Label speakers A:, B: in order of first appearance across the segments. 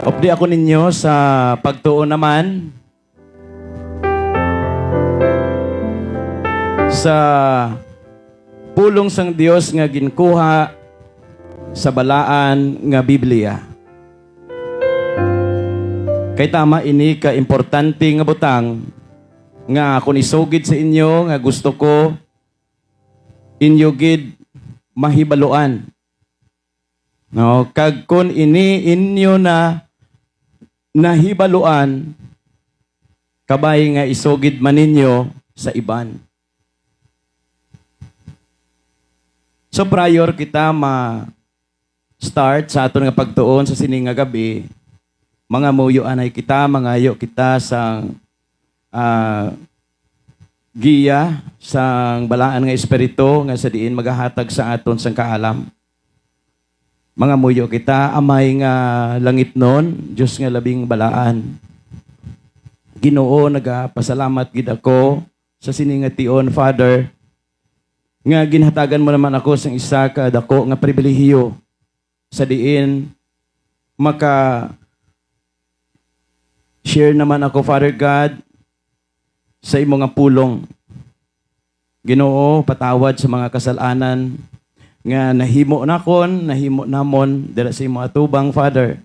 A: Updi ako ninyo sa pagtuon naman sa pulong sang Dios nga ginkuha sa balaan nga Biblia. Kay tama ini ka importante nga butang nga kung isugid sa inyo nga gusto ko inyo gid mahibaluan. No, kag kun ini inyo na nahibaluan kabay nga isugid man ninyo sa iban. So prior kita ma-start sa aton nga pagtuon sa sining nga gabi, mga muyo anay kita, mangayo kita sang giya sang balaan nga espiritu nga sa diin magahatag sa aton sang kaalam. Mga muyo kita, amay nga langit nun, Diyos nga labing balaan. Ginoo, nagapasalamat gid ako sa siningation, Father, nga ginhatagan mo naman ako sa isa ka dako nga pribilehiyo sa diin maka share naman ako, Father God, sa imo nga pulong. Ginoo, patawad sa mga kasalanan nga nahimo namon dira sa imo atubang, Father.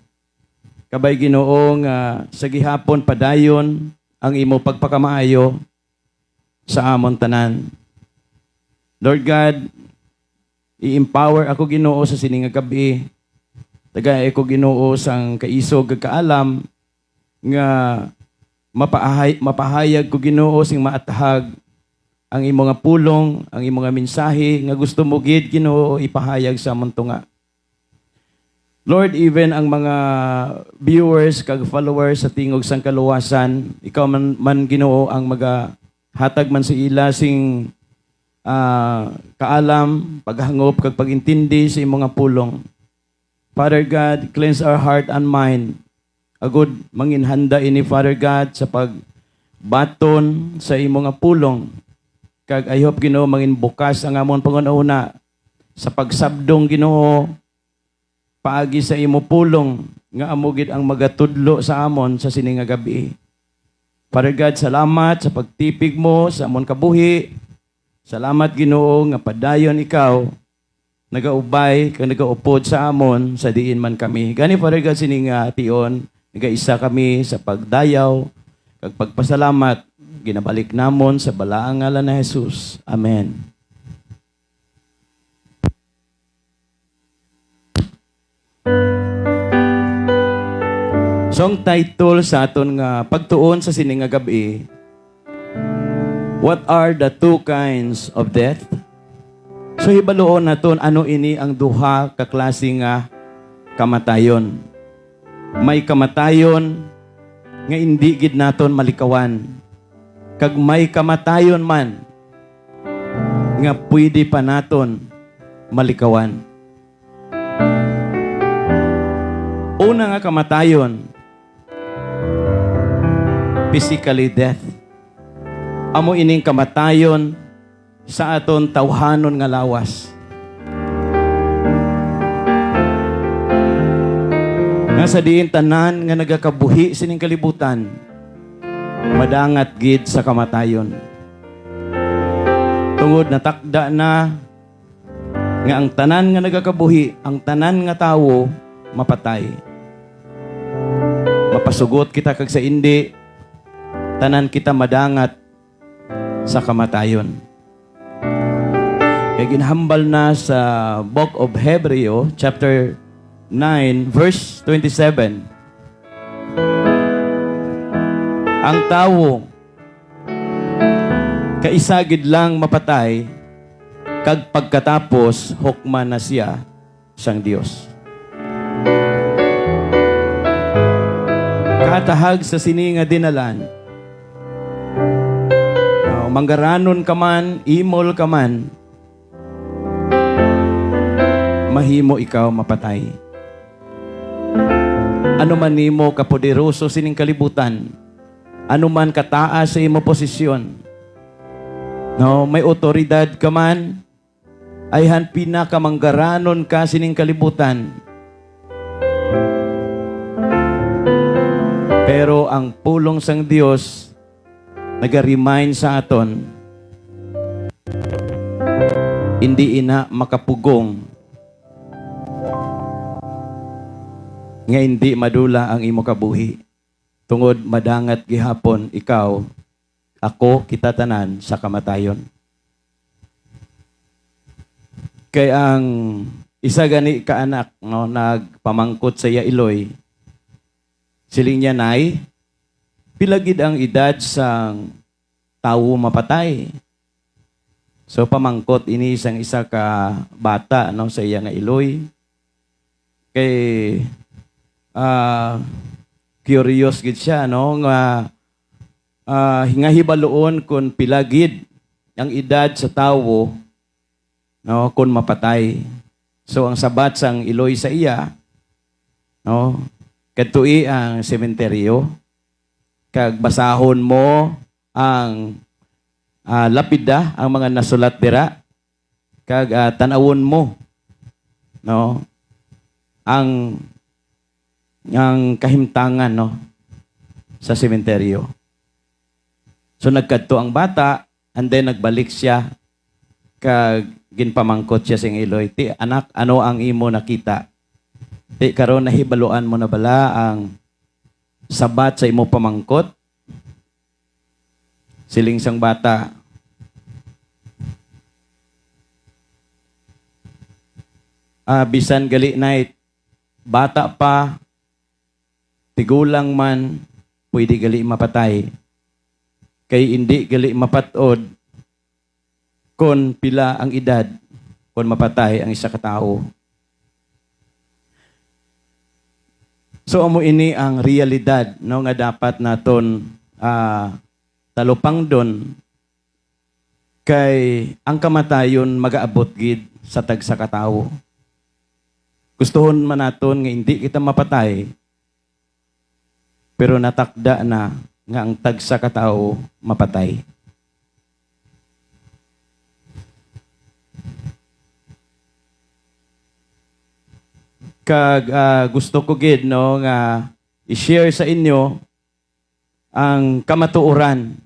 A: Kabay Ginoo nga sa gihapon padayon ang imo pagpakamaayo sa amon tanan. Lord God, i-empower ako, Ginoo, sa sining nga gabi. Tagay ko, Ginoo, sang kaisog kaalam nga mapahayag ko, Ginoo, sing maatahag ang imo nga pulong, ang imo nga mensahe nga gusto mo gid, Ginoo, ipahayag sa amon tunga. Lord, even ang mga viewers kag followers sa tingog sang kaluwasan, ikaw man Ginoo ang magahatag man sa ila sing kaalam, paghangop kag pagintindi sa imo nga pulong. Father God, cleanse our heart and mind. Agud manginhanda ini, Father God, sa pagbaton sa imo nga pulong. Kag I hope, Ginoo, mangin bukas ang amon pangunahuna sa pagsabdong, Ginoo, paagi sa imo pulong nga amugid ang magatudlo sa amon sa sining nga gabi. Father God, salamat sa pagtipig mo sa amon kabuhi. Salamat, Ginoo, nga padayon ikaw nagaubay kag nagaupod sa amon sa diin man kami. Gani, Father God, sining tion nagaisa kami sa pagdayaw kag pagpasalamat. Ginabalik namon sa balaang ngalan na Jesus. Amen. So, ang title sa aton nga pagtuon sa sining nga gabi, what are the two kinds of death? So, hibaluon naton ano ini ang duha ka klase nga kamatayon. May kamatayon nga hindi gid naton malikawan. Kag may kamatayon man nga pwede pa naton malikawan. Una nga kamatayon, physically death. Amo ining kamatayon sa aton tawhanon nga lawas. Nga sa diin tanan nga nagakabuhi sining kalibutan, madangat gid sa kamatayon. Tungod natakda na nga ang tanan nga nagakabuhi, ang tanan nga tawo mapatay. Mapasugot kita kag sa indi, tanan kita madangat sa kamatayon. Kaya ginhambal na sa Book of Hebreo, chapter 9, verse 27. Ang tawo kaisagid lang mapatay kag pagkatapos hukman na siya sang Dios. Katahag sa sini nga dinalan, manggaranon ka man, imol ka man, mahimo ikaw mapatay. Ano man nimo kapoderoso sining kalibutan, ano man kataas sa imo posisyon, no, may otoridad ka man, ay pinakamangaranon ka sining kalibutan, Pero ang pulong sang Dios naga-remind sa aton, hindi ina makapugong nga hindi madula ang imo kabuhi. Tungod madangat gihapon ikaw, ako, kita tanan sa kamatayon. Kay ang isa gani ka anak no, nagpamangkot sa iya Iloy, siling niya nay, pilagid ang edad sang tawo mapatay. So pamangkot ini isang isa ka bata no, sa iya nga Iloy. Kay curious gid siya no nga hingahibaloon kun pilagid ang edad sa tawo no kun mapatay. So ang sabat sang Iloy sa iya no kadtoi ang sementeryo kag basahon mo ang lapida ang mga nasulat dira kag tan-awon mo no ang kahimtangan no sa sementeryo. So nagkadto ang bata and then nagbalik siya kag ginpamangkot siya sing Iloy, ti anak, ano ang imo nakita? Ti karon nahibaluan mo na bala ang sabat sa imo pamangkot? Siling sang bata, bisan gali night, bata pa, tigulang man, pwede gali mapatay. Kay hindi gali mapatod kon pila ang edad kon mapatay ang isa ka tawo. So amo ini ang realidad no nga dapat naton talupang don kay ang kamatayon magaabot gid sa tagsa ka tawo. Gustuhon man naton nga hindi kita mapatay, pero natakda na nga ang tagsa ka tawo mapatay. Kag gusto ko gid no nga i-share sa inyo ang kamatuoran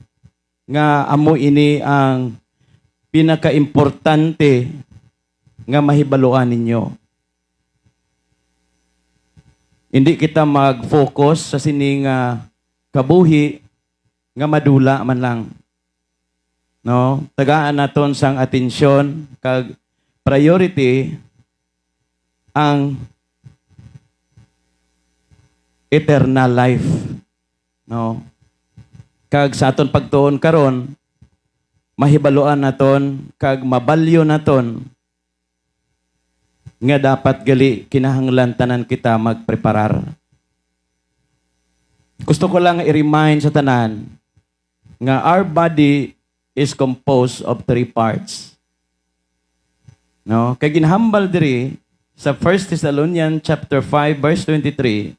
A: nga amo ini ang pinaka-importante nga mahibaluan ninyo. Hindi kita mag-focus sa sining kabuhi nga madula man lang. No? Tagaan naton sang atensyon kag priority ang eternal life. No? Kag sa aton pagtuon karon mahibaluan naton kag mabalyo naton nga dapat gali kinahanglan tanan kita magpreparar. Gusto ko lang i-remind sa tanan nga our body is composed of 3 parts. No? Kay ginhambal diri sa 1 Thessalonians chapter 5 verse 23,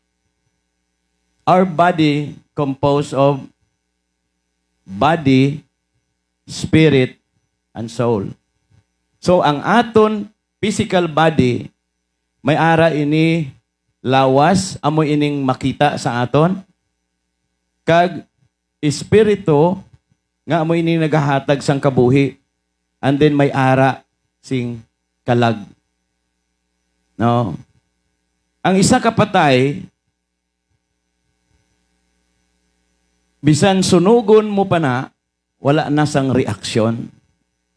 A: our body composed of body, spirit, and soul. So ang aton physical body may ara ini lawas amo ining makita sa aton kag espiritu nga amo ini nagahatag sang kabuhi and then may ara sing kalag. No. Ang isa ka patay bisan sunugon mo pa na wala na sang reaksyon.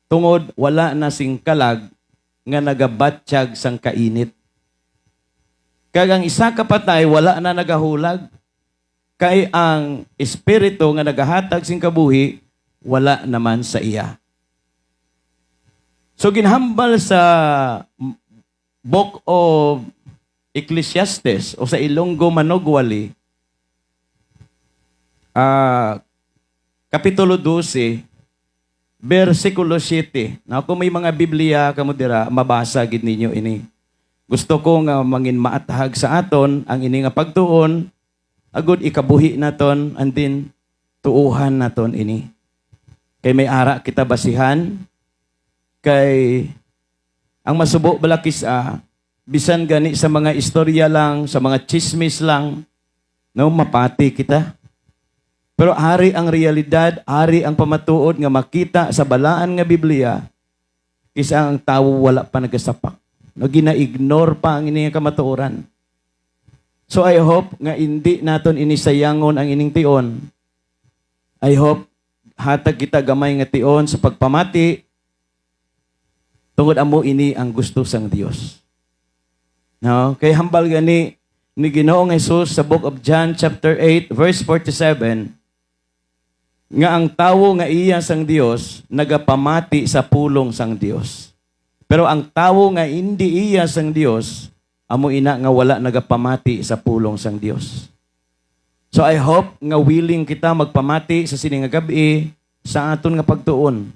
A: Tungod wala na sing kalag nga nagabatsyag sang kainit. Kag ang isa ka patay wala na nagahulag. Kay ang espiritu nga nagahatag sing kabuhi wala naman sa iya. So ginhambal sa Book of Ecclesiastes o sa Ilonggo Manugwali, Kapitulo 12, versikulo 7. Now, kung may mga Biblia kamo dira, mabasa gid ninyo ini. Gusto ko nga mangin maatahag sa aton ang ini nga pagtuon, agud ikabuhi naton and then tuuhan naton ini. Kay may ara kita basihan, kay ang masubo balakis bisan gani sa mga istorya lang, sa mga chismis lang, No, mapati kita. Pero ari ang realidad, ari ang pamatuod nga makita sa balaan nga Biblia, kisa ang tawo wala pa nagasapak. No, gina-ignore pa ang ining kamatuoran. So I hope nga hindi naton inisayangon ang ining tion. I hope hatag kita gamay nga tion sa pagpamati tungod amo ini ang gusto sang Dios. No, kay hambal gani ni Ginoong Jesus sa book of John chapter 8 verse 47 nga ang tawo nga iya sang Dios nagapamati sa pulong sang Dios. Pero ang tawo nga hindi iya sang Dios amo ina nga wala nagapamati sa pulong sang Dios. So I hope nga willing kita magpamati sa sining nga gabi sa aton nga pagtuon.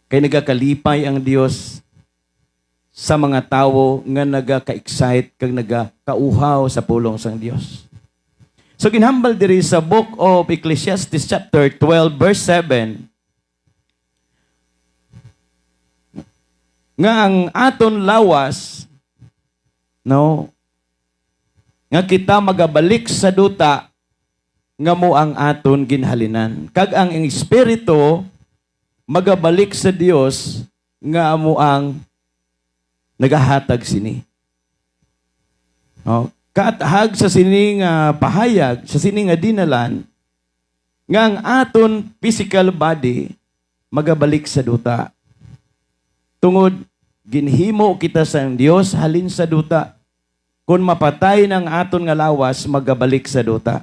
A: Kay nagakalipay ang Dios sa mga tawo nga nagaka-excite kag nagakauhaw sa pulong sang Dios. So ginhambal diri sa book of Ecclesiastes chapter 12 verse 7 nga ang aton lawas, no, nga kita magabalik sa duta nga mo ang aton ginhalinan. Kag ang espiritu magabalik sa Dios nga amo ang nagahatag sini. No, kaatahag sa sini nga pahayag, sa sini nga dinalan nga ang aton physical body magabalik sa duta. Tungod, ginhimo kita sa Dios halin sa duta. Kung mapatay ng aton nga lawas, magabalik sa duta.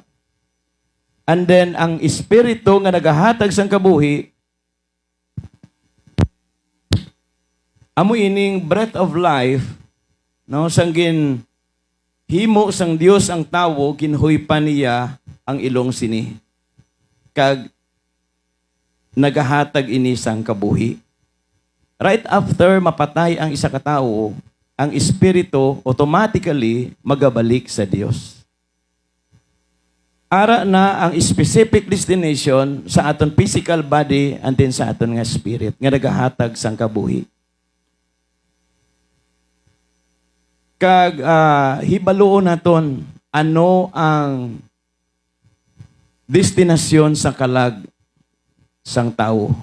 A: And then, ang espiritu nga nagahatag sang kabuhi, amo ining breath of life, no, sang himo sang Dios ang tawo, ginhuy pa niya ang ilong sini. Kag, nagahatag ini sang kabuhi. Right after mapatay ang isa ka tawo, ang espiritu automatically magabalik sa Dios. Ara na ang specific destination sa aton physical body and then sa aton nga spirit nga nagahatag sang kabuhi. Kag hibaluon naton ano ang destinasyon sa kalag sang tawo.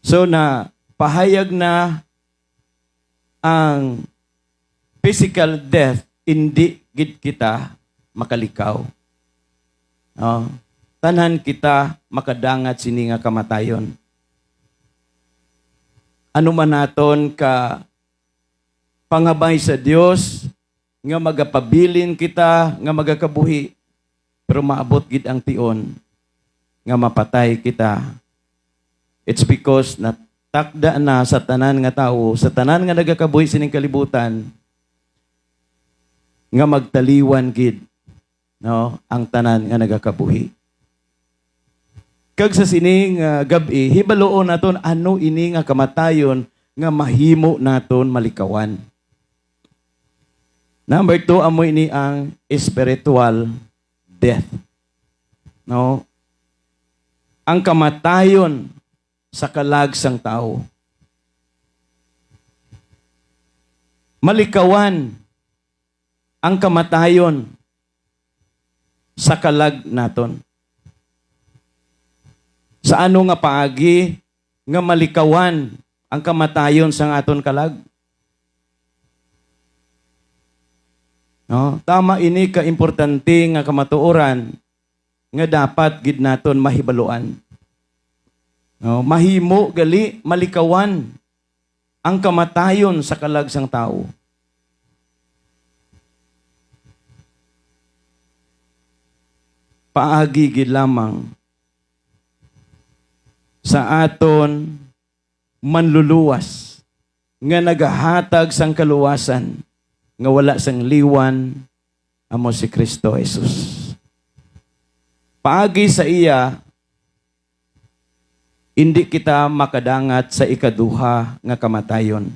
A: So na pahayag na ang physical death hindi gid kita makalikaw. Tanan kita makadangat sini nga kamatayon. Ano man naton ka pangabay sa Dios nga magapabilin kita nga magakabuhi, pero maabot gid ang tion nga mapatay kita. It's because natakda na sa tanan nga tao, sa tanan nga nagakabuhi sining kalibutan, nga magtaliwan gid, no, ang tanan nga nagakabuhi. Kag sa sining gabi, hibaluon naton ano ini nga kamatayon nga mahimo naton malikawan. Number 2, amo ini ang spiritual death. No? Ang kamatayon sa kalag sang tao. Malikawan ang kamatayon sa kalag naton. Sa ano nga paagi nga malikawan ang kamatayon sa aton kalag? No? Tama ini ka importante nga kamatuoran nga dapat gid naton mahibaluan. No, mahimo gali malikawan ang kamatayon sa kalag sang tao. Paagi gid lamang sa aton manluluwas nga nagahatag sang kaluwasan nga wala sang liwan amo si Kristo Jesus. Paagi sa iya, hindi kita makadangat sa ikaduha nga kamatayon.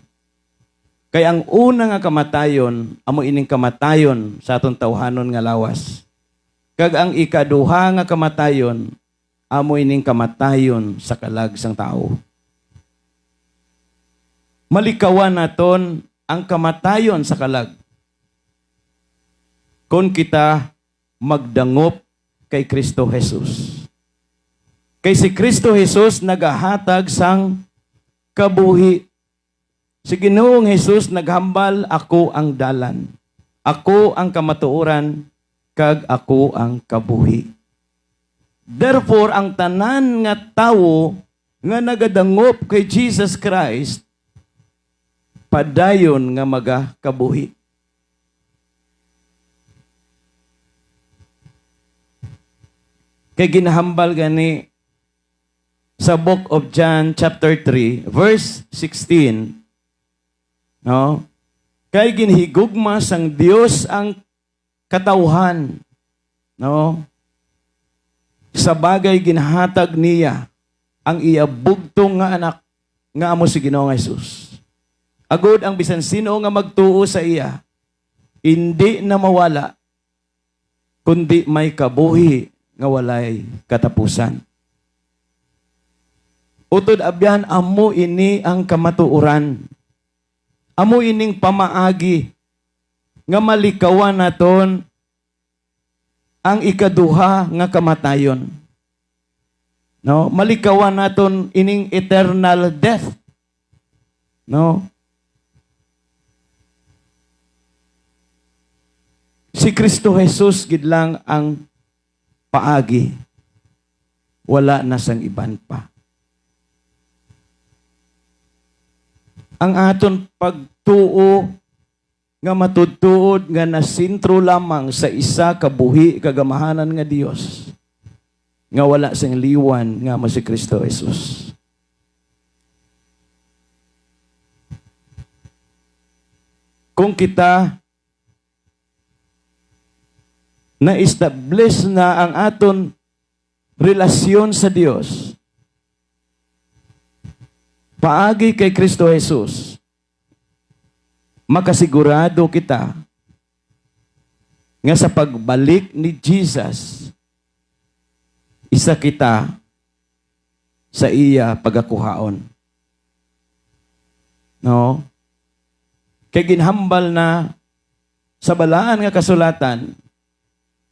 A: Kaya ang una nga kamatayon, amo ining kamatayon sa atong tawhanon nga lawas. Kag ang ikaduha nga kamatayon, amo ining kamatayon sa kalag sang tao. Malikawan naton ang kamatayon sa kalag. kung kita magdangop kay Kristo Jesus. Kay si Kristo Jesus nagahatag sang kabuhi. Si Ginoong Jesus naghambal, ako ang dalan. Ako ang kamatuoran, kag ako ang kabuhi. Therefore, ang tanan nga tawo nga nagadangop kay Jesus Christ, padayon nga magakabuhi. Kay ginahambal gani sa Book of John chapter 3 verse 16, no? Kay ginhigugma sang Dios ang katawhan, no? Sa bagay ginhatag niya ang iya bugtong nga anak nga amo si Ginoong Jesus. Agod ang bisan sino nga magtuo sa iya, hindi na mawala, kundi may kabuhi nga walay katapusan. Utod abyan, amo ini ang kamatuoran. Amo ining pamaagi nga malikawan naton ang ikaduha nga kamatayon. No, malikawan naton ining eternal death. No? Si Kristo Jesus gid lang ang paagi. Wala na sang iban pa. Ang aton pagtuo nga matudtuod nga nasintro lamang sa isa kabuhi kagamahanan nga Dios nga wala sang liwan nga mo si Kristo Jesus. Kung kita na-establish na ang aton relasyon sa Dios, paagi kay Kristo Jesus, makasigurado kita nga sa pagbalik ni Jesus, isa kita sa iya pagakuhaon. No? Kay ginhambal na sa balaan nga kasulatan,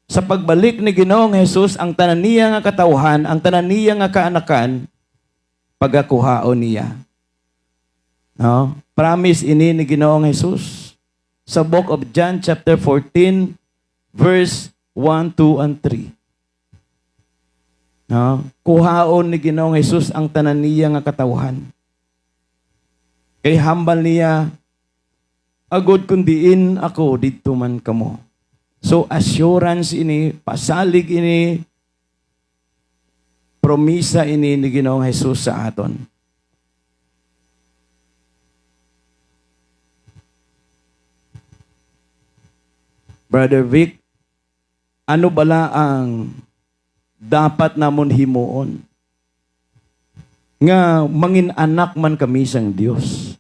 A: sa pagbalik ni Ginoong Jesus, ang tanan niya nga katawhan, ang tanan niya nga kaanakan, pagakuhaon niya. No? Promise ini ni Ginoong Jesus sa Book of John chapter 14 verse 1, 2, and 3. No? Kuhaon ni Ginoong Jesus ang tanan niya nga katawhan. Kay hambal niya, agod kundiin ako dito man kamo. So assurance ini, pasalig ini, promisa ini ni Ginoong Jesus sa aton. Brother Vic, ano bala ang dapat namon himuon nga mangin anak man kami sang Dios?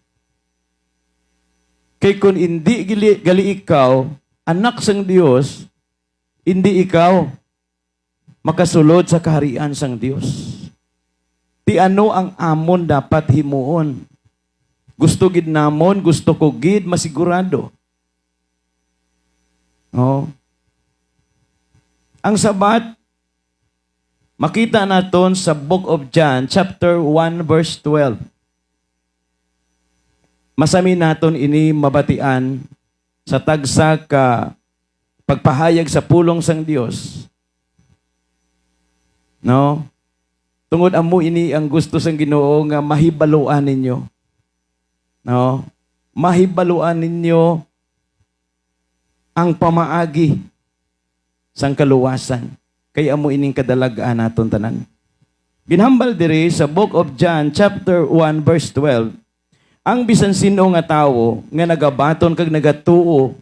A: Kay kun hindi gali ikaw anak sang Dios, hindi ikaw makasulod sa kaharian sang Dios. Ti ano ang amon dapat himuon? Gusto gid namon, gusto ko gid masigurado. Oh. Ang sabat, makita naton sa Book of John, chapter 1, verse 12. Masami naton ini mabatian sa tagsa ka pagpahayag sa pulong sang Dios. No? Tungod amo ini ang gusto sang Ginoo nga mahibaluan ninyo. No? Mahibaluan ninyo ang pamaagi sang kaluwasan. Kaya amo ining kadalagaan naton tanan. Ginhambal diri sa Book of John chapter 1 verse 12. Ang bisan sino nga tawo nga nagabaton kag nagatuo,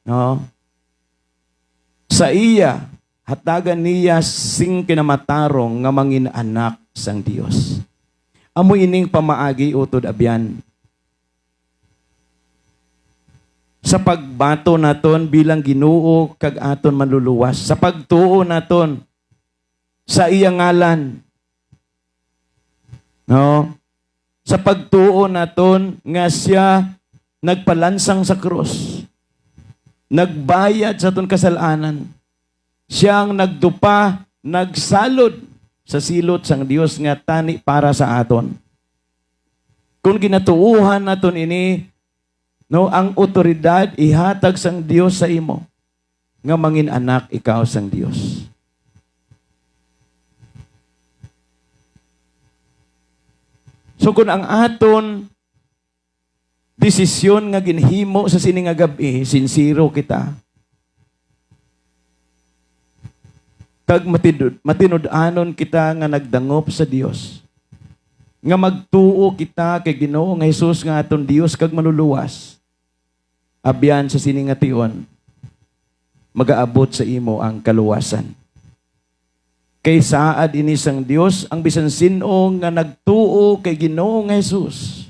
A: no? Sa iya hatagan niya sing kinamatarong nga mangin anak sang Dios. Amo ining pamaagi utod abyan. Sa pagbato naton bilang Ginoo kag aton manluluwas, sa pagtuo naton sa iya ngalan. No? Sa pagtuo naton nga siya nagpalansang sa krus. nagbayad sa aton kasalanan. Siya ang nagdupa, nagsalod sa silot sang Dios nga tani para sa aton. Kung ginatuuhan naton ini, no, ang otoridad ihatag sang Dios sa imo nga mangin anak ikaw sang Dios. So kung ang aton desisyon nga ginhimo sa sini nga gabi, sincero kita. Kag matinud-anon kita nga nagdangop sa Dios. Nga magtuo kita kay Ginoo nga Hesus nga aton Dios kag maluluwas. Abyan sa sini nga tion, magaabot sa imo ang kaluwasan. Kay saad ini sang Dios ang bisan sino nga nagtuo kay Ginoo nga Hesus.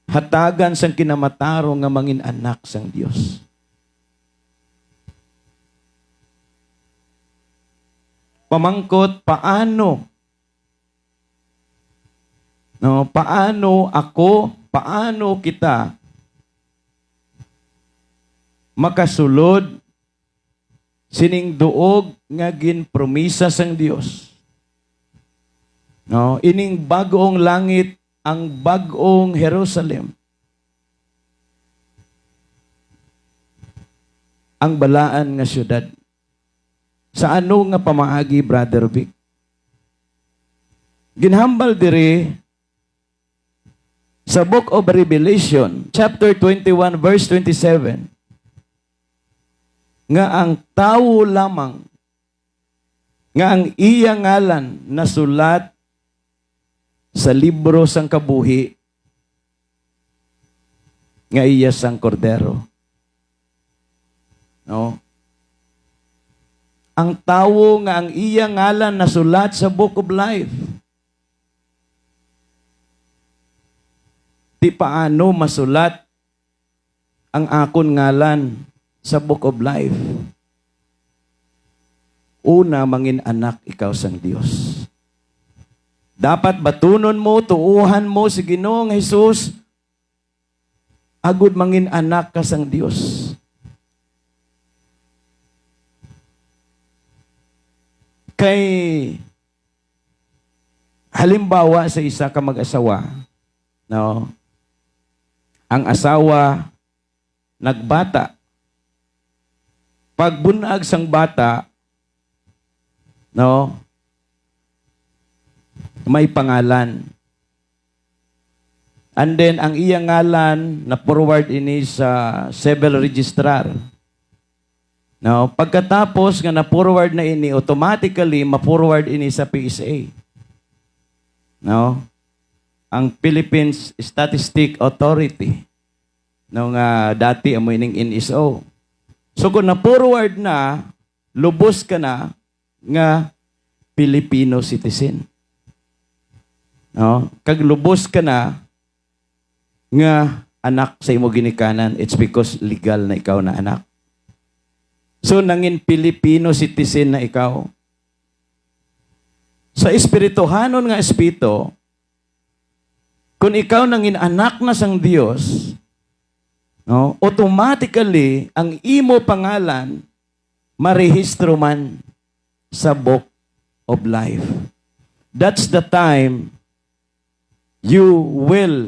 A: Hatagan sang kinamataro nga mangin anak sang Dios. Pamangkot, paano kita makasulod sining duog nga ginpromisa sang Dios. No, ining bagong langit, ang bagong Jerusalem. Ang balaan nga syudad. Sa ano nga pamaagi, Brother Vic? Ginhambal diri sa Book of Revelation, chapter 21, verse 27, nga ang tao lamang, nga ang iya ngalan nasulat sa libro sang kabuhi, nga iya sang kordero. No? Ang tao nga ang iya ngalan nasulat sa Book of Life. Di paano masulat ang akon ngalan sa Book of Life? Una, mangin anak ikaw sang Dios. Dapat batunon mo, tuuhan mo si Ginoong Hesus, agud mangin anak ka sang Dios. Kay halimbawa sa isa ka mag-asawa, no? Ang asawa nagbata. Pagbunag sang bata, no? May pangalan. And then ang iyang ngalan na forward ini sa civil registrar. No, pagkatapos nga na-forward na ini, automatically ma-forward ini sa PSA. No? Ang Philippines Statistic Authority. No, nga dati amo ining NSO. So kung na-forward na, lubos ka na nga Filipino citizen. No? Kag lubos ka na nga anak sa imo ginikanan, it's because legal na ikaw na anak. So, nangin Filipino citizen na ikaw. Sa espirituhanon nga espiritu, kung ikaw nangin anak na sang Dios, no, automatically, ang imo pangalan, marehistro man sa Book of Life. That's the time you will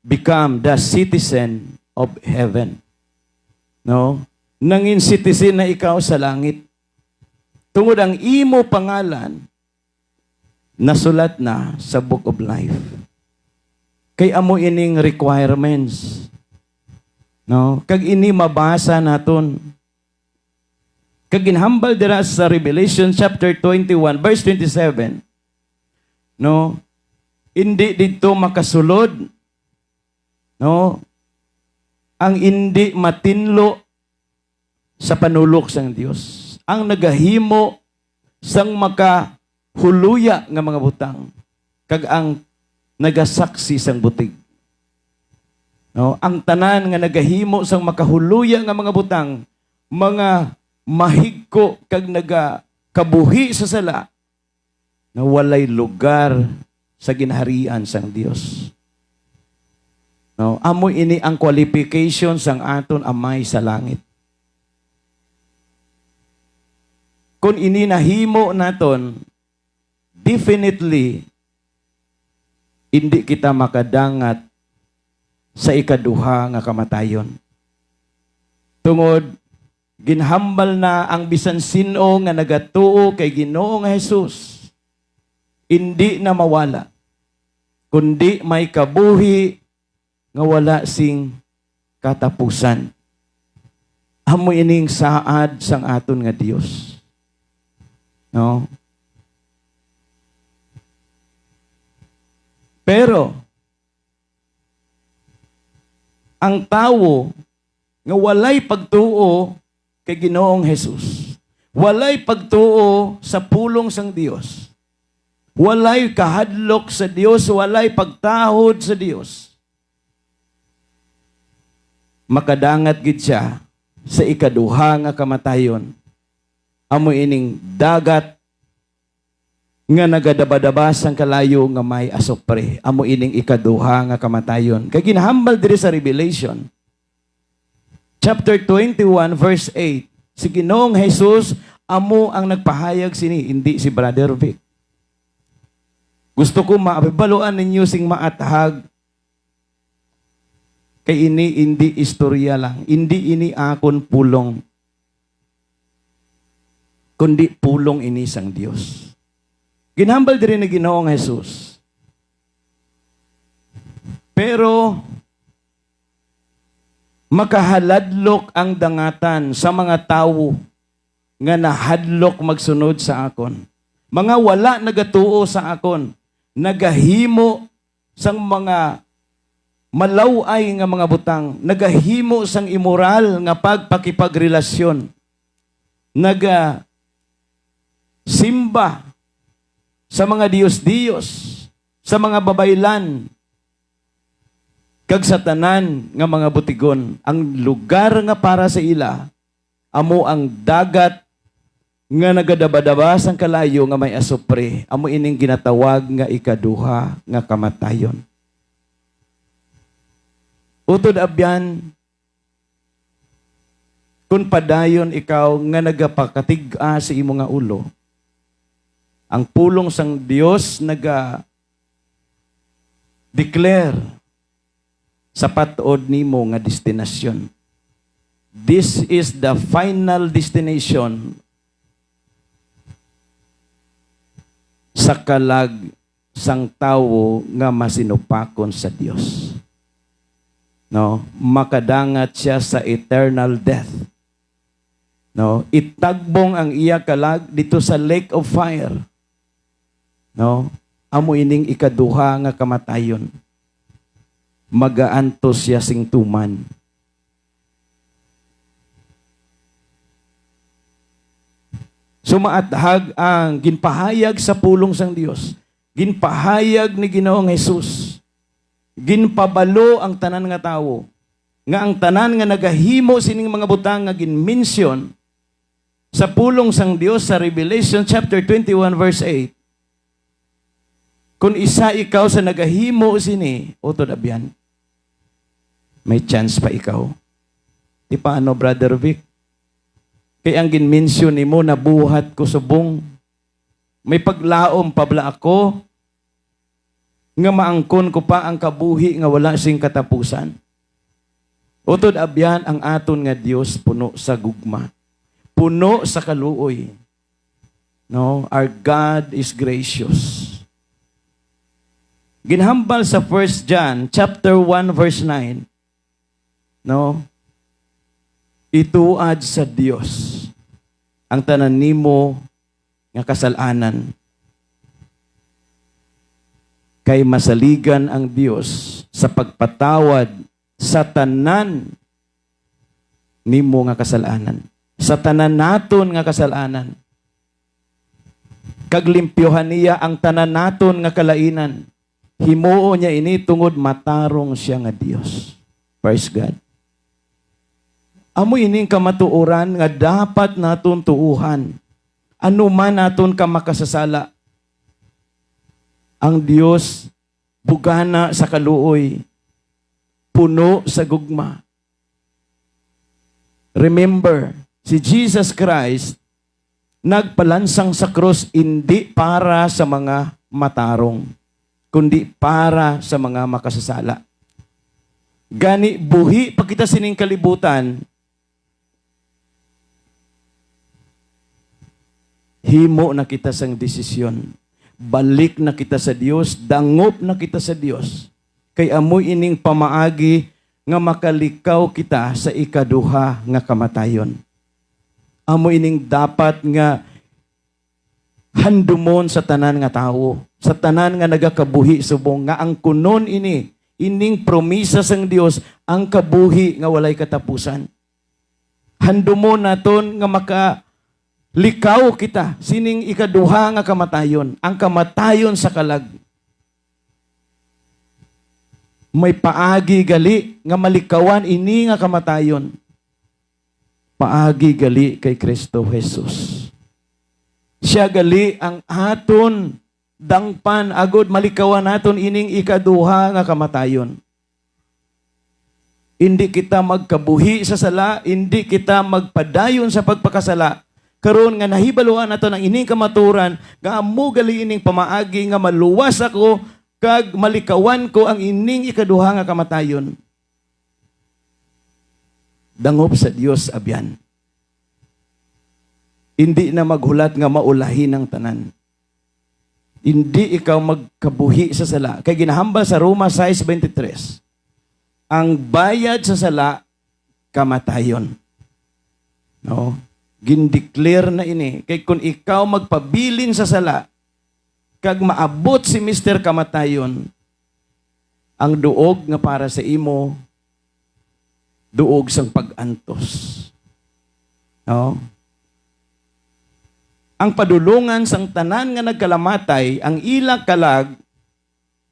A: become the citizen of heaven. No? Nangin citizen na ikaw sa langit. Tungod ang imo pangalan, nasulat na sa Book of Life. Kay amo ining requirements. No? Kag ini mabasa naton. Kag ginhambal dira sa Revelation chapter 21 verse 27. No? Hindi dito makasulod. No? Ang hindi matinlo sa panulok sang Dios. Ang nagahimo sang makahuluya nga mga butang. Kag ang nagasaksi sang butig. No? Ang tanan nga nagahimo sang makahuluya nga mga butang, mga mahigko kag nagakabuhi sa sala, na walay lugar sa ginharian sang Dios. No? Amo ini ang qualification sang aton Amay sa langit. kung ininahimo naton, definitely, hindi kita makadangat sa ikaduha nga kamatayon. Tungod, ginhambal na ang bisan sino nga nagatuo kay Ginoo nga Hesus, hindi na mawala, kundi may kabuhi nga wala sing katapusan. Amo ining saad sang aton nga Dios. No? Pero ang tawo nga walay pagtuo kay Ginoong Hesus, walay pagtuo sa pulong sang Dios, walay kahadlok sa Dios, walay pagtahod sa Dios, makadangat gid siya sa ikaduha nga kamatayon. Amo ining dagat nga nagadabadaba sang kalayo nga may asopre. Amo ining ikaduha nga kamatayon. Kay ginahambal diri sa Revelation chapter 21 verse 8. Si Ginoong Hesus amo ang nagpahayag sini, hindi si Brother Vic. Gusto ko maabaluan ninyo sing maatahag. Kay ini hindi istorya lang. Hindi ini akon pulong. Kundi pulong ini sang Dios. Ginhambal din ni Ginoong Hesus. Pero makahaladlok ang dangatan sa mga tawo nga nahadlok magsunod sa akon. Mga wala nagatuo sa akon, nagahimo sang mga malaway nga mga butang, nagahimo sang immoral nga pagpakipagrelasyon, simba sa mga Diyos-Diyos, sa mga babaylan, kag sa tanan nga mga butigon. Ang lugar nga para sa ila, amo ang dagat nga nagadabadaba sang kalayo nga may asopre. Amo ining ginatawag nga ikaduha nga kamatayon. Utod abyan, kung padayon ikaw nga nagapakatig-a sa imo nga ulo, ang pulong sang Dios declare sa patod nimo nga destinasyon. This is the final destination sa kalag sang tawo nga masinupakon sa Dios. No, makadangat siya sa eternal death. No, itagbong ang iya kalag dito sa lake of fire. No, amo ining ikaduha nga kamatayon. Magaantos siya sing tuman. Sumaathag ang ginpahayag sa pulong sang Dios. Ginpahayag ni Ginoong Hesus. Ginpabalo ang tanan nga tawo. Nga ang tanan nga nagahimo sining mga butang nga ginmention sa pulong sang Dios sa Revelation chapter 21 verse 8. Kung isa ikaw sa nagahimo sini, utod abyan, may chance pa ikaw. Di paano, Brother Vic? Kaya ang ginmention ni mo, nabuhat ko subong. May paglaom pabla ako, nga maangkon ko pa ang kabuhi nga wala sing katapusan. Utod abyan, ang aton nga Dios puno sa gugma. Puno sa kaluoy. No? Our God is gracious. Ginhambal sa 1 John chapter 1 verse 9. No? Ituad sa Dios ang tanan nimo nga kasalanan. Kay masaligan ang Dios sa pagpatawad sa tanan nimo nga kasalanan. Sa tanan naton nga kasalanan. Kaglimpyohan niya ang tanan naton nga kalainan. Himuo niya ini tungod matarong siya nga Dios. Praise God. Amo ining kamatuoran nga dapat naton tuuhan. Ano man naton ka makasasala. Ang Dios bugana sa kaluoy, puno sa gugma. Remember, si Jesus Christ nagpalansang sa krus hindi para sa mga matarong, kundi para sa mga makasasala. Gani buhi pa kita sining kalibutan, himo na kita sang desisyon. Balik na kita sa Dios, dangop na kita sa Dios. Kay amoy ining pamaagi nga makalikaw kita sa ikaduha nga kamatayon. Amoy ining dapat nga handumon sa tanan nga tawo, sa tanan nga nagakabuhi subong nga ang kunon ining promisa sang Dios ang kabuhi nga walay katapusan. Handumon naton nga makalikaw kita sining ikaduha nga kamatayon, ang kamatayon sa kalag. May paagi gali nga malikawan ini nga kamatayon. Paagi gali kay Kristo Jesus. Siya gali ang aton dangpan agud malikawan naton ining ikaduha nga kamatayon. Hindi kita magkabuhi sa sala, hindi kita magpadayon sa pagpakasala. Karon nga nahibaluan nato ng ining kamaturan, nga amo gali ining pamaagi nga maluwas ako kag malikawan ko ang ining ikaduha nga kamatayon. Dangop sa Dios abyan. Hindi na maghulat nga maulahin ng tanan. Hindi ikaw magkabuhi sa sala. Kay ginahambal sa Roma 6:23. Ang bayad sa sala, kamatayon. No? Gindeclare na ini. Kay kung ikaw magpabilin sa sala, kag maabot si Mr. Kamatayon, ang duog nga para sa imo, duog sang pag-antos. No? Ang padulungan sang tanan nga nagkalamatay, ang ilang kalag,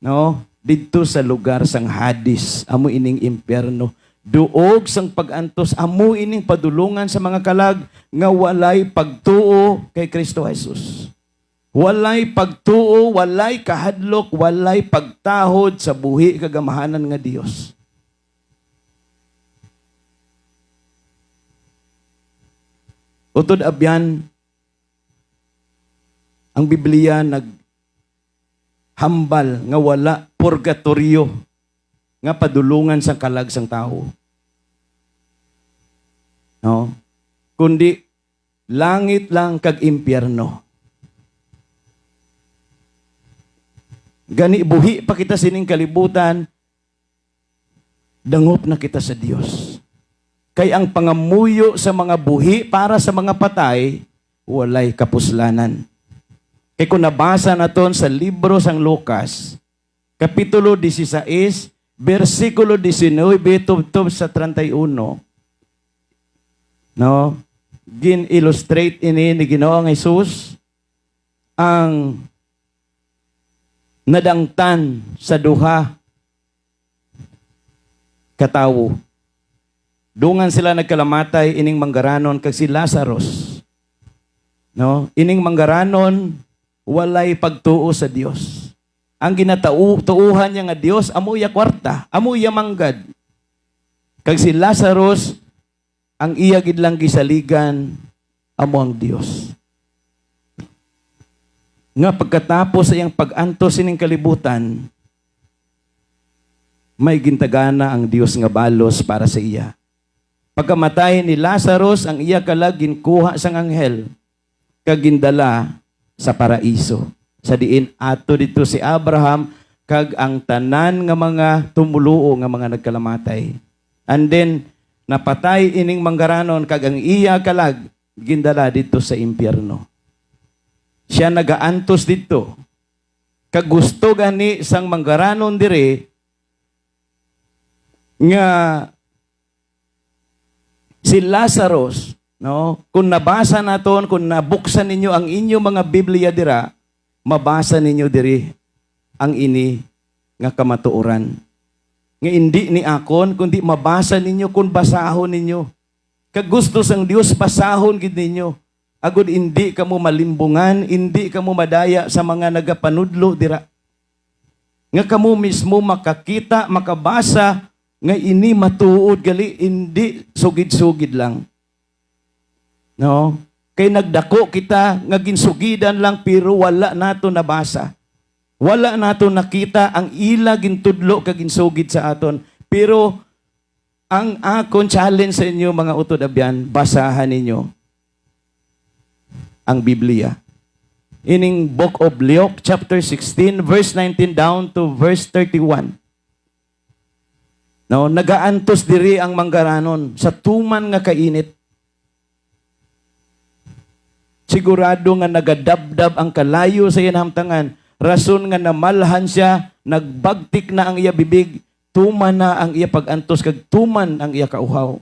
A: no, didto sa lugar sang Hades, amo ining impyerno. Duog sang pag-antos, amo ining padulungan sa mga kalag nga walay pagtuo kay Kristo Jesus. Walay pagtuo, walay kahadlok, walay pagtahod sa buhi kagamahanan nga Dios. Utod abyan, ang Biblia naghambal nga wala purgatorio nga padulungan sa kalag sang tao. No? Kundi langit lang kag impyerno. Gani buhi pa kita sining kalibutan, dangop na kita sa Dios. Kay ang pangamuyo sa mga buhi para sa mga patay, walay kapuslanan. Kay kung nabasa naton sa libro sang Lucas, Kapitulo 16, versikulo 19 tubtob sa 31, no? Gin-illustrate ini ni Ginoong Jesus ang nadangtan sa duha katawo. Dungan sila nagkalamatay ining manggaranon kag si Lazarus. No? Ining manggaranon walay pagtuo sa Dios. Ang ginatuuhan niya nga Dios amo iya kwarta, amo iya manggad. Kag si Lazarus ang iya gid lang gisaligan amo ang Dios. Nga pagkatapos sa iyang pag-antos sining kalibutan, may gintagana ang Dios nga balos para sa iya. Pagkamatay ni Lazarus, ang iya kalag ginkuha sang anghel, kag gindala sa paraiso. Sa diin ato dito si Abraham, kag ang tanan nga mga tumuluo nga mga nagkalamatay. And then, napatay ining manggaranon, kag ang iya kalag gindala dito sa impyerno. Siya nagaantos dito. Kag gusto gani sang manggaranon dire nga si Lazarus, no? Kung nabasa naton, kung nabuksan ninyo ang inyo mga Biblia dira, mabasa ninyo diri ang ini nga kamatuoran. Nga hindi ni akon, kundi mabasa ninyo kung basahon ninyo. Kag gusto sang Dios basahon gid ninyo. Agud hindi kamo malimbungan, hindi kamo madaya sa mga nagapanudlo dira. Nga kamo mismo makakita, makabasa, nga ini matuod gali, hindi sugid-sugid lang. No? Kay nagdako kita nga ginsugidan lang pero wala nato nabasa. Wala nato nakita ang ila gintudlo kag ginsugid sa aton. Pero ang akon challenge sa inyo mga utod abyan, basahan ninyo ang Biblia. Ining Book of Luke chapter 16 verse 19 down to verse 31. No, nagaantos diri ang manggaranon sa tuman nga kainit. Sigurado nga nagadabdab ang kalayo sa iyang hamtangan. Rason nga namalhan siya, nagbagtik na ang iya bibig, tuman na ang iya pagantos, kag tuman ang iya kauhaw.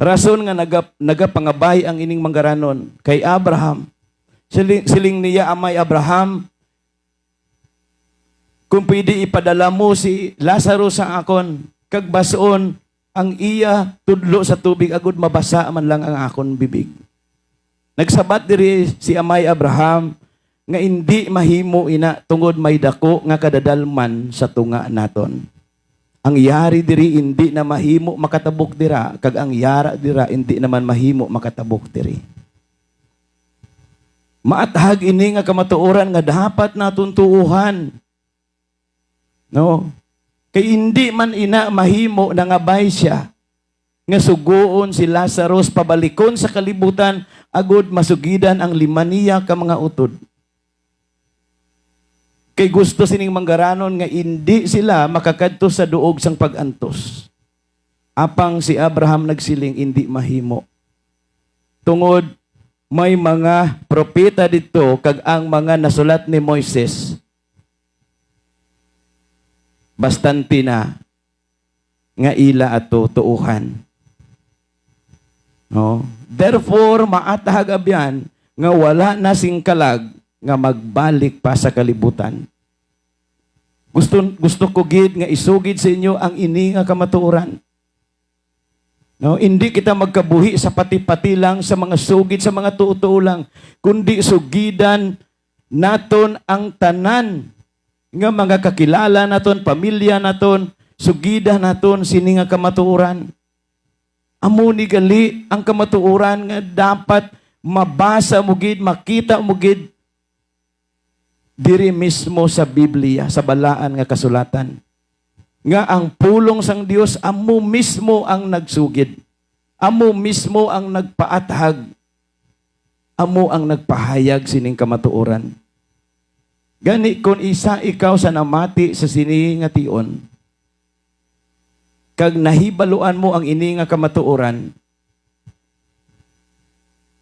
A: Rason nga nagapangabay ang ining manggaranon kay Abraham. Siling niya amay Abraham, kung pwede ipadala mo si Lazarus sa akon, kag bason ang iya tudlo sa tubig agud mabasa man lang ang akon bibig. Nagsabat diri si amay Abraham nga hindi mahimo ina tungod may dako nga kadadalman sa tunga naton. Ang yari diri hindi na mahimo makatabok dira, kag ang yara dira hindi naman mahimo makatabok diri. Maathag ini nga kamatuoran nga dapat naton tuuhan. No? Kay hindi man ina mahimo nangabay siya nga sugoon si Lazarus pabalikon sa kalibutan agud masugidan ang lima niya ka mga utod. Kay gusto sining manggaranon nga hindi sila makakadto sa duog sang pagantos. Apang si Abraham nagsiling hindi mahimo. Tungod may mga propeta dito kag ang mga nasulat ni Moises bastante na nga ila ato tuuhan. No? Therefore, maatahag abyan nga wala na singkalag nga magbalik pa sa kalibutan. Gusto ko gid nga isugid sa inyo ang ini nga kamatuoran. No, hindi kita magkabuhi sa pati-pati lang sa mga sugid sa mga tuo lang, kundi sugidan naton ang tanan nga mga kakilala naton, pamilya naton, sugida naton sini nga kamatuoran. Amo ni gali ang kamatuoran nga dapat mabasa mo gid, makita mo gid diri mismo sa Biblia, sa balaan nga kasulatan. Nga ang pulong sang Dios amo mismo ang nagsugid. Amo mismo ang nagpaathag. Amo ang nagpahayag sining kamatuoran. Gani kung isa ikaw sa namati sa sini nga tion, kag nahibaluan mo ang ini nga kamatuoran,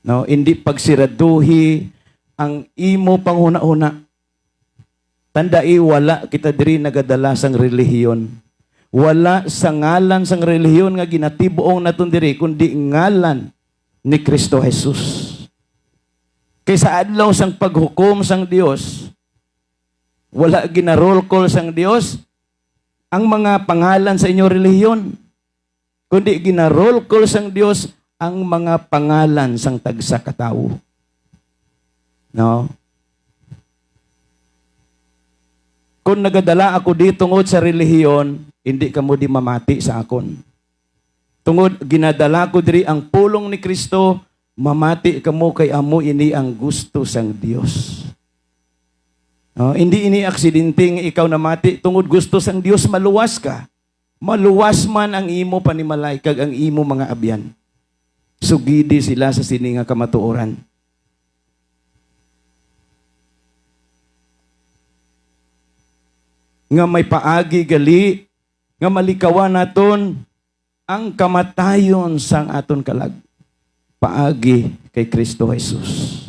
A: no, hindi pagsiraduhi ang imo panghuna-una. Tandai wala kita diri nagadala sang relihiyon. Wala sa ngalan sang relihiyon nga ginatibuong naton diri kundi ngalan ni Kristo Jesus. Kaysa adlaw sang paghukom sang Dios, wala gina-roll call sang Dios ang mga pangalan sa inyong relihiyon, kundi gina-roll call sang Dios ang mga pangalan sang tagsa katawo. No? Kung nagadala ako di tungod sa relihiyon, hindi ka mo di mamati sa akon. Tungod ginadala ko diri ang pulong ni Kristo, mamati ka mo kay amo ini ang gusto sang Dios. Hindi ini aksidente nga ikaw namati tungod gusto sang Dios maluwas ka. Maluwas man ang imo panimalay kag ang imo mga abyan. Sugidi sila sa sini nga kamatuoran. Nga may paagi gali, nga malikawan naton ang kamatayon sang aton kalag. Paagi kay Kristo Jesus.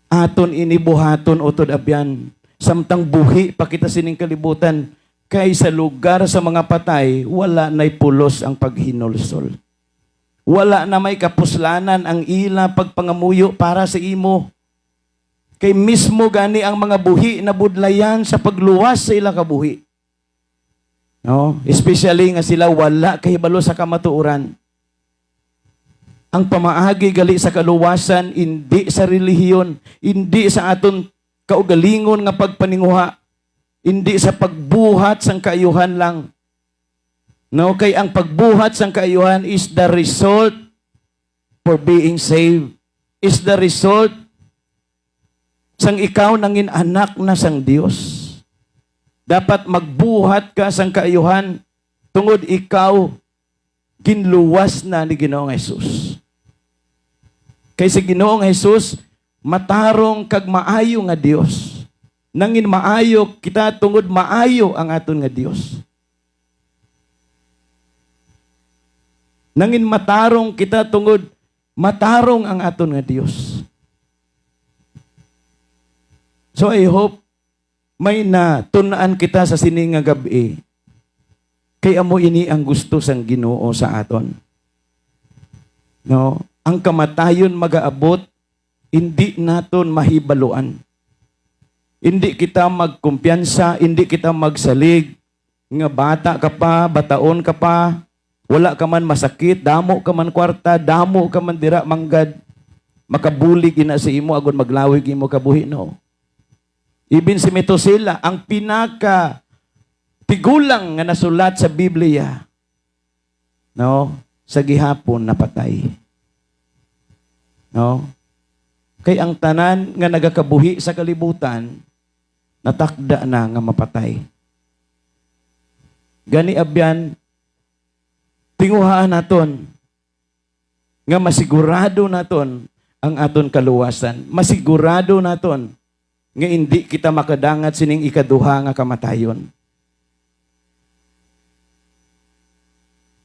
A: Aton inibuhaton utod abyan, samtang buhi pa kita sining kalibutan, kay sa lugar sa mga patay, wala na'y pulos ang paghinulsol. Wala na may kapuslanan ang ila pagpangamuyo para sa imo. Kay mismo gani ang mga buhi na budlayan sa pagluwas sa ila kabuhi. No? Especially nga sila wala kahibalo sa kamatuoran. Ang pamaagi gali sa kaluwasan, hindi sa relihiyon, hindi sa aton kaugalingon nga pagpaninguha, hindi sa pagbuhat sang kaayuhan lang. No, kay ang pagbuhat sang kaayuhan is the result for being saved is the result sang ikaw nangin anak na sang Dios. Dapat magbuhat ka sang kaayuhan tungod ikaw ginluwas na ni Ginoong Hesus. Kay si Ginoong Hesus matarong kag maayo nga Dios. Nangin maayo kita tungod maayo ang aton nga Dios. Nangin matarong kita tungod matarong ang aton nga Dios. So I hope may natunaan kita sa sining nga gabi. Kay amo ini ang gusto sang Ginoo sa aton. No, ang kamatayon magaabot hindi naton mahibaluan. Hindi kita magkumpiyansa, hindi kita magsalig nga bata ka pa, bataon ka pa, wala ka man masakit, damo ka man kwarta, damo ka man dira manggad, makabulig ina sa imo agon maglawig imo kabuhi no. Ibin si Metosela, ang pinaka tigulang nga nasulat sa Biblia, no, sa gihapon napatay. No? Kay ang tanan nga nagakabuhi sa kalibutan, natakda na nga mapatay. Gani abyan, tinguhaan naton nga masigurado naton ang aton kaluwasan. Masigurado naton nga hindi kita makadangat sining ikaduha nga kamatayon.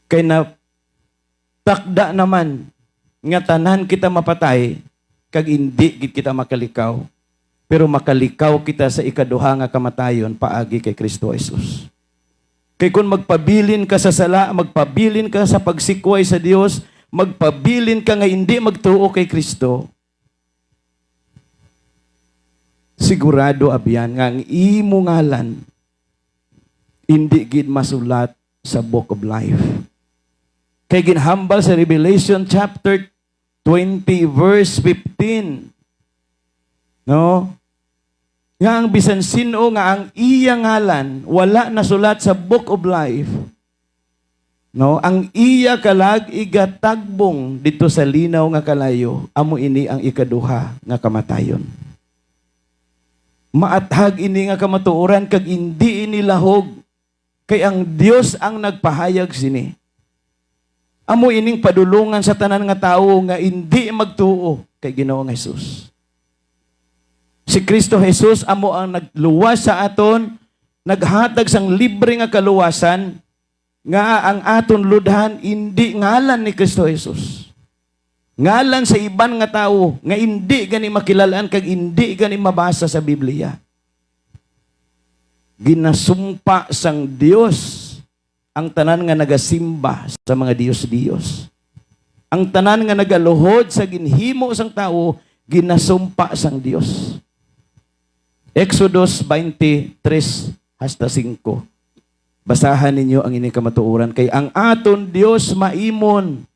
A: Kay na takda naman nga tanan kita mapatay kag hindi gid kita makalikaw, pero makalikaw kita sa ikaduha nga kamatayon paagi kay Kristo Jesus. Kay kung magpabilin ka sa sala, magpabilin ka sa pagsikway sa Dios, magpabilin ka nga hindi magtuo kay Kristo, sigurado abyan nga ang imo ngalan hindi gid masulat sa book of life. Kay ginhambal sa Revelation chapter 20 verse 15. No? Nga ang bisan sino nga ang iya ngalan wala nasulat sa book of life. No, ang iya kalag igatagbong dito sa linaw nga kalayo, amo ini ang ikaduha nga kamatayon. Maathag ini nga kamatuoran kag hindi ini lahog kay ang Dios ang nagpahayag sini. Amo ining padulungan sa tanan nga tawo nga hindi magtuo kay Ginoong Hesus. Si Kristo Jesus amo ang nagluwas sa aton, naghatag sang libre nga kaluwasan nga ang aton ludhan hindi ngalan ni Kristo Jesus. Ngalan sa iban nga tawo nga hindi gani makilalaan kag hindi gani mabasa sa Biblia. Ginasumpa sang Dios ang tanan nga nagasimba sa mga Diyos-Diyos. Ang tanan nga nagaluhod sa ginhimo sang tawo, ginasumpa sang Dios. Exodus 23 hasta 5. Basahan ninyo ang ining kamatuoran. Kay ang aton Dios maimon.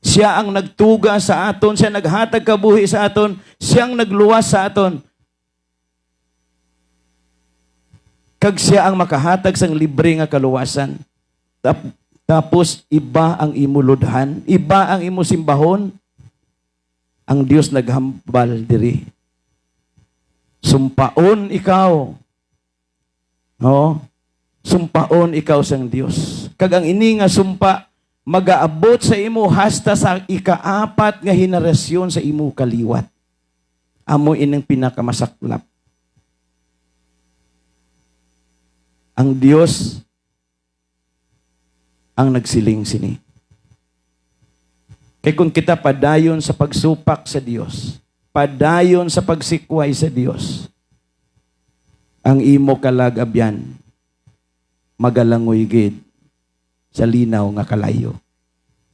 A: Siya ang nagtuga sa aton, siya naghatag kabuhi sa aton, siyang nagluwas sa aton. Kag siya ang makahatag sang libre nga kaluwasan. Tapos iba ang imuludhan, iba ang imo simbahon. Ang Dios naghambal diri. Sumpaon ikaw. No? Sumpaon ikaw sang Dios. Kag ang ini nga sumpa magaabot sa imo hasta sa ikaapat nga henerasyon sa imo kaliwat. Amo ining pinakamasaklap. Ang Diyos ang nagsiling sini. Kaya kung kita padayon sa pagsupak sa Diyos, padayon sa pagsikway sa Diyos, ang imo kalagabyan, magalangoy gid sa linaw nga kalayo.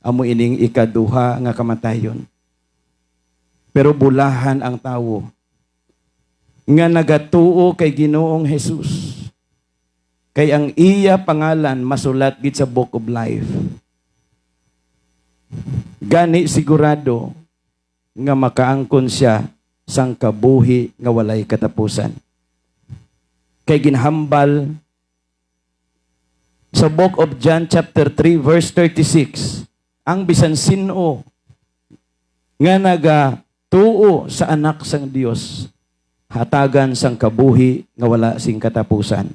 A: Amo ining ikaduha nga kamatayon. Pero bulahan ang tawo nga nagatuo kay Ginoong Jesus. Kay ang iya pangalan masulat gid sa book of life. Gani sigurado nga makaangkon siya sang kabuhi nga walay katapusan. Kay ginhambal sa book of John chapter 3 verse 36, ang bisan sino nga nagatuo sa anak sang Dios, hatagan sang kabuhi nga wala sing katapusan.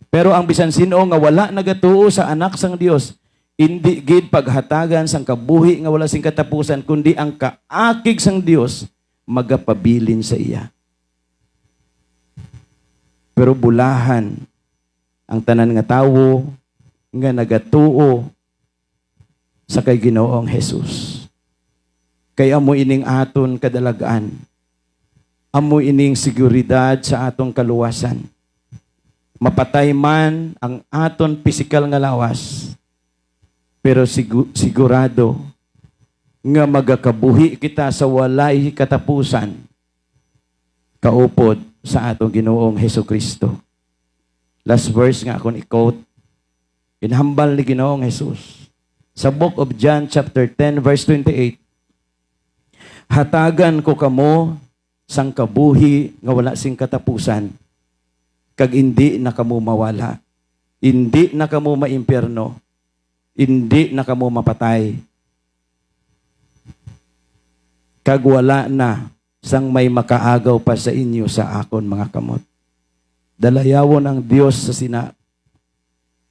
A: Pero ang bisan sino nga wala nagatuo sa anak sang Dios, hindi gid paghatagan sang kabuhi nga wala sing katapusan, kundi ang kaakig sang Dios magapabilin sa iya. Pero bulahan ang tanan nga tawo nga nagatuo sa kay Ginoong Hesus. Kay amo ining aton kadalagaan. Amo ining seguridad sa atong kaluwasan. Mapatay man ang aton pisikal nga lawas, pero sigurado nga magakabuhi kita sa walay katapusan kaupod sa atong Ginoong Hesukristo. Last verse nga akong i-quote. Inhambal ni Ginoong Hesus sa book of John chapter 10 verse 28. Hatagan ko kamo sang kabuhi nga wala sing katapusan, kag hindi na kamo mawala, hindi na kamo maimpyerno, hindi na kamo mapatay, kag wala na sang may makaagaw pa sa inyo sa akon mga kamot. Dalayawon ang Dios sa sina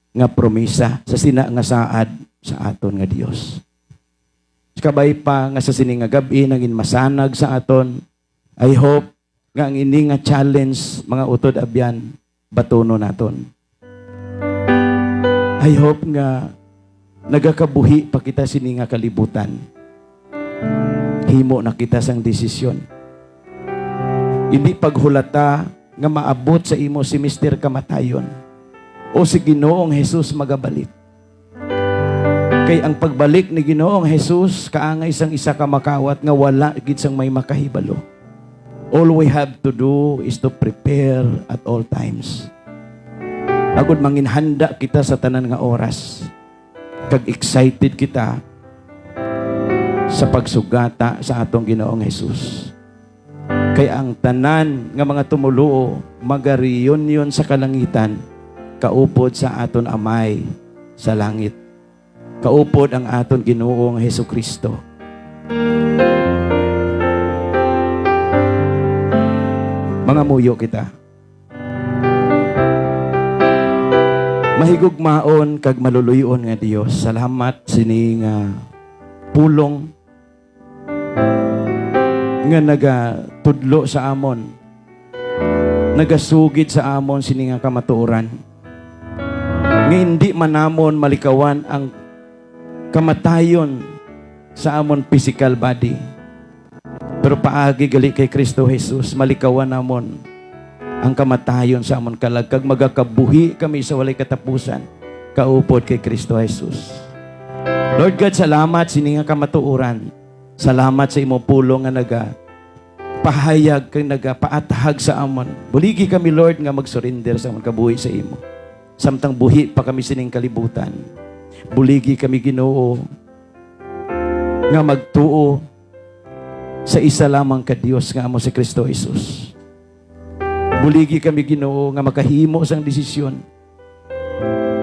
A: nga promisa, sa sina nga saad sa aton nga Dios. Kabay pa nga sa sini nga gabi naging masanag sa aton, I hope nga ang ini nga challenge mga utod abyan batuno naton. I hope nga nagakabuhi pa kita sini nga kalibutan. Himo na kita sang desisyon. Hindi paghulata nga maabot sa imo si Mr. Kamatayon o si Ginoong Hesus magabalik. Kay ang pagbalik ni Ginoong Hesus kaangay sang isa ka makawat nga wala gid sang may makahibalo. All we have to do is to prepare at all times. Agud manginhanda kita sa tanan nga oras. Kag excited kita sa pagsugata sa atong Ginoong Hesus. Kay ang tanan nga mga tumuluo magariyon sa kalangitan, kaupod sa aton Amay sa langit. Kaupod ang aton Ginoong Hesukristo. Mga muyo kita. Mahigugmaon kag maluluyon nga Dios. Salamat sining pulong nga nagatudlo sa amon. Nagasugid sa amon sining kamatuoran. Nga hindi manamon malikawan ang kamatayon sa amon physical body. Pero paagi gali kay Kristo Jesus, malikawan namon ang kamatayon sa amon kalag, kag magakabuhi kami sa walay katapusan, kaupod kay Kristo Jesus. Lord God, salamat sini nga kamatuoran. Salamat sa imo pulong nga pahayag kag paatahag sa amon. Buligi kami Lord nga mag-surrender sa amon kabuhi sa imo. Samtang buhi pa kami sining kalibutan. Buligi kami Ginoo nga magtuo sa isa lamang ka Dios nga amo si Kristo Jesus. Buligi kami Ginoo nga makahimo sang desisyon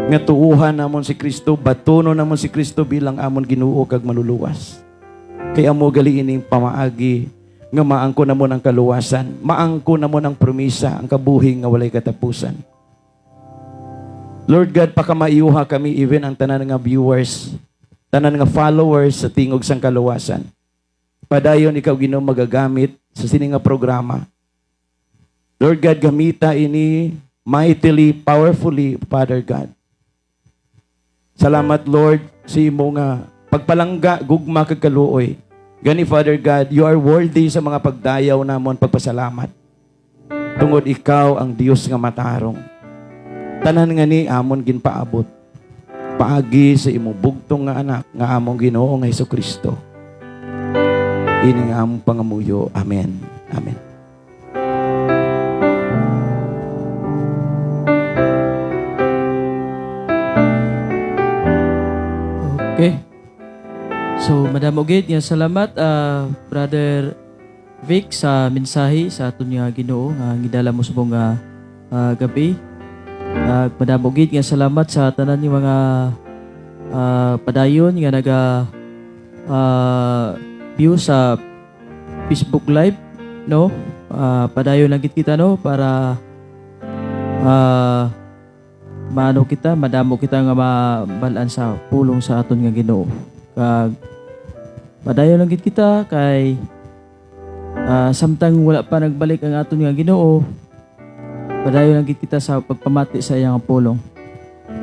A: nga tuuhan namon si Kristo, batuno namon si Kristo bilang amon Ginoo kag maluluwas. Kay amo gali ining pamaagi nga maangko namon ang kaluwasan, maangko namon ang promisa, ang kabuhi nga walay katapusan. Lord God, pakamayuha kami even ang tanan nga viewers, tanan nga followers sa tingog sang kaluwasan. Padayon ikaw Ginoo magagamit sa sini nga programa. Lord God, gamita ini mightily, powerfully, Father God. Salamat Lord sa imo nga pagpalangga, gugma kag kaluoy. Gani Father God, you are worthy sa mga pagdayaw namon pagpasalamat. Tungod ikaw ang Dios nga matarong. Tanan nga ni amon ginpaabot. Paagi sa imo bugtong nga anak nga among Ginoong Hesukristo. Ini nga among pangamuyo. Amen. Amen.
B: Okay. So, Madam Ogid, nga salamat, Brother Vic, sa mensahe sa aton nga Ginoo nga gidala mo sa buong gabi. Madam Ogid, nga salamat sa tanan ng mga padayon nga view sa Facebook Live, no? Padayon lang gid kita, no, para maano kita, madamo kita nga mabalaan sa pulong sa aton nga Ginoo. Kag padayon lang gid kita kay samtang wala pa nagbalik ang aton nga Ginoo, padayon lang gid kita sa pagpamati sa iyang pulong.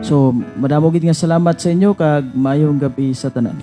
B: So, madamo gid nga salamat sa inyo kag maayong gabi sa tanan.